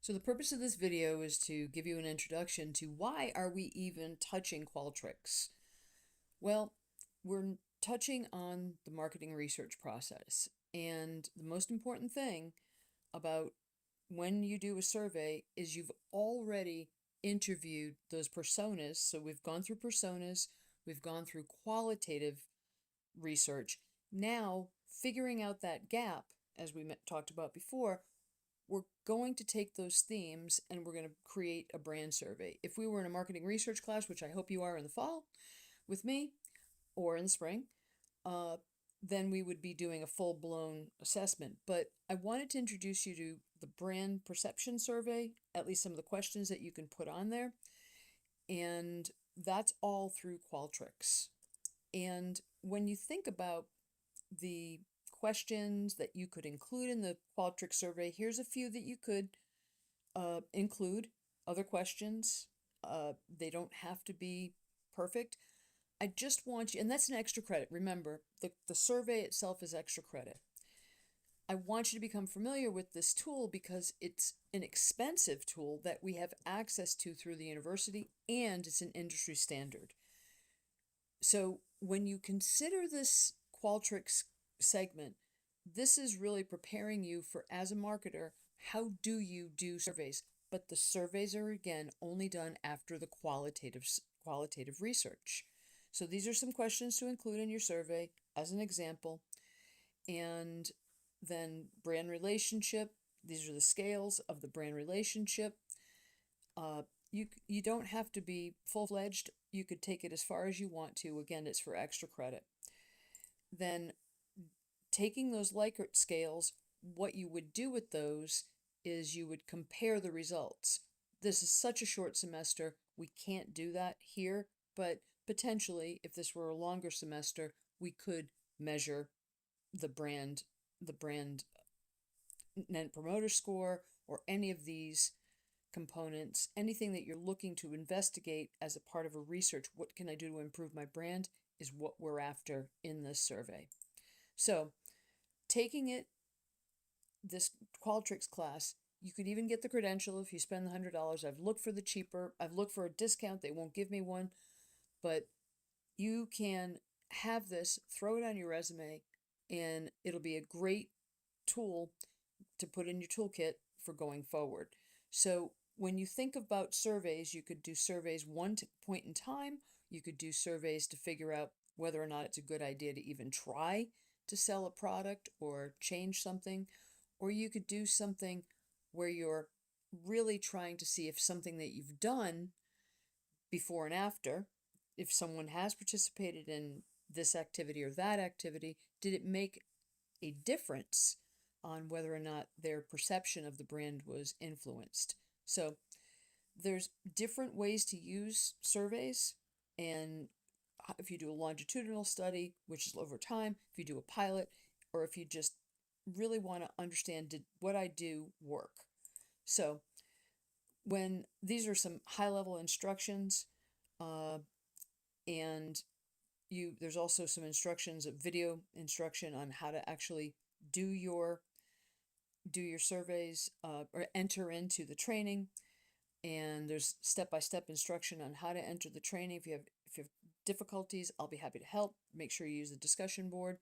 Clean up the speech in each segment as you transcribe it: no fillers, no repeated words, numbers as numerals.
So the purpose of this video is to give you an introduction to why are we even touching Qualtrics? Well, we're touching on the marketing research process. And the most important thing about when you do a survey is you've already interviewed those personas. So we've gone through personas, we've gone through qualitative research. Now, figuring out that gap, as we talked about before, we're going to take those themes and we're going to create a brand survey. If we were in a marketing research class, which I hope you are in the fall with me or in the spring, then we would be doing a full-blown assessment. But I wanted to introduce you to the brand perception survey, at least some of the questions that you can put on there. And that's all through Qualtrics. And when you think about the questions that you could include in the Qualtrics survey, here's a few that you could include. Other questions, they don't have to be perfect. I just want you, and that's an extra credit. Remember, the survey itself is extra credit. I want you to become familiar with this tool because it's an expensive tool that we have access to through the university, and it's an industry standard. So when you consider this Qualtrics segment, this is really preparing you for, as a marketer, how do you do surveys? But the surveys are, again, only done after the qualitative research. So these are some questions to include in your survey as an example. And then brand relationship, these are the scales of the brand relationship. You don't have to be full-fledged. You could take it as far as you want to. Again, it's for extra credit. Then taking those Likert scales, what you would do with those is you would compare the results. This is such a short semester, we can't do that here, but potentially, if this were a longer semester, we could measure the brand Net Promoter Score, or any of these components, anything that you're looking to investigate as a part of a research, what can I do to improve my brand, is what we're after in this survey. So taking this Qualtrics class, you could even get the credential if you spend the $100. I've looked for I've looked for a discount, they won't give me one, but you can have this, throw it on your resume, and it'll be a great tool to put in your toolkit for going forward. So when you think about surveys, you could do surveys one point in time. You could do surveys to figure out whether or not it's a good idea to even try to sell a product or change something. Or you could do something where you're really trying to see if something that you've done before and after, if someone has participated in this activity or that activity, did it make a difference on whether or not their perception of the brand was influenced. So there's different ways to use surveys, and if you do a longitudinal study, which is over time, if you do a pilot, or if you just really want to understand, did what I do work? So when these are some high-level instructions, and there's also some instructions, a video instruction on how to actually do your surveys, or enter into the training, and there's step-by-step instruction on how to enter the training. If you have difficulties, I'll be happy to help. Make sure you use the discussion board,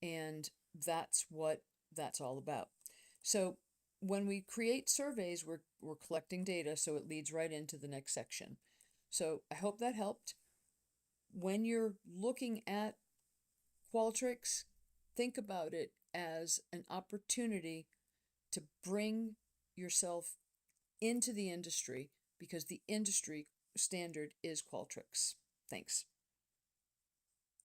and that's what that's all about. So when we create surveys, we're collecting data, so it leads right into the next section. So I hope that helped. When you're looking at Qualtrics, think about it as an opportunity to bring yourself into the industry, because the industry standard is Qualtrics. Thanks.